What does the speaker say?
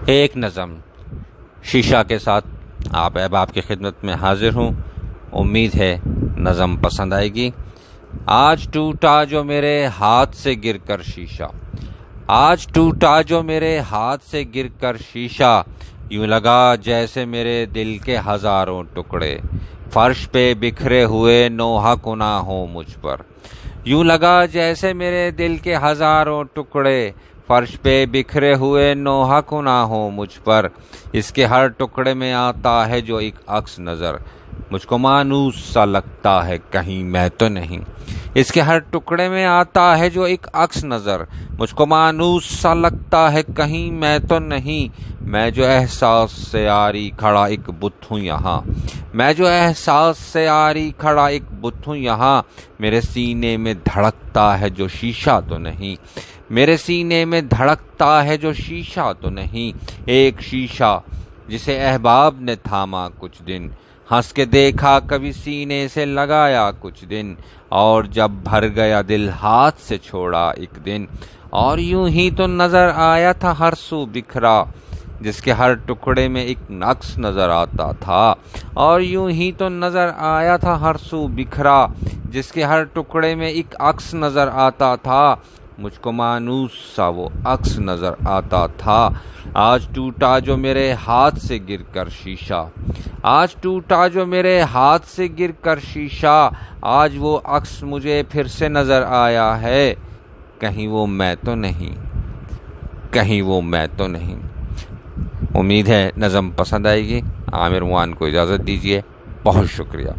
ایک نظم شیشہ کے ساتھ آپ احباب کی خدمت میں حاضر ہوں۔ امید ہے نظم پسند آئے گی۔ آج ٹوٹا جو میرے ہاتھ سے گر کر شیشہ، آج ٹوٹا جو میرے ہاتھ سے گر کر شیشہ، یوں لگا جیسے میرے دل کے ہزاروں ٹکڑے فرش پہ بکھرے ہوئے نوحہ کنا ہوں مجھ پر، یوں لگا جیسے میرے دل کے ہزاروں ٹکڑے فرش پہ بکھرے ہوئے نوحہ کنا ہوں مجھ پر۔ اس کے ہر ٹکڑے میں آتا ہے جو ایک عکس نظر، مجھ کو مانوس سا لگتا ہے کہیں میں تو نہیں۔ اس کے ہر ٹکڑے میں آتا ہے جو ایک عکس نظر، مجھ کو مانوس سا لگتا ہے کہیں میں تو نہیں۔ میں جو احساس سے آری کھڑا ایک بت ہوں یہاں، میں جو احساس سے آری کھڑا ایک بت ہوں یہاں، میرے سینے میں دھڑکتا ہے جو شیشہ تو نہیں، میرے سینے میں دھڑکتا ہے جو شیشہ تو نہیں۔ ایک شیشہ جسے احباب نے تھاما کچھ دن، ہنس کے دیکھا کبھی سینے سے لگایا کچھ دن، اور جب بھر گیا دل ہاتھ سے چھوڑا ایک دن، اور یوں ہی تو نظر آیا تھا ہر سو بکھرا، جس کے ہر ٹکڑے میں ایک نقص نظر آتا تھا، اور یوں ہی تو نظر آیا تھا ہر سو بکھرا، جس کے ہر ٹکڑے میں ایک عکس نظر آتا تھا، مجھ کو مانوس سا وہ عکس نظر آتا تھا۔ آج ٹوٹا جو میرے ہاتھ سے گر کر شیشہ، آج ٹوٹا جو میرے ہاتھ سے گر کر شیشہ، آج وہ عکس مجھے پھر سے نظر آیا ہے، کہیں وہ میں تو نہیں، کہیں وہ میں تو نہیں۔ امید ہے نظم پسند آئے گی۔ عامر موان کو اجازت دیجیے، بہت شکریہ۔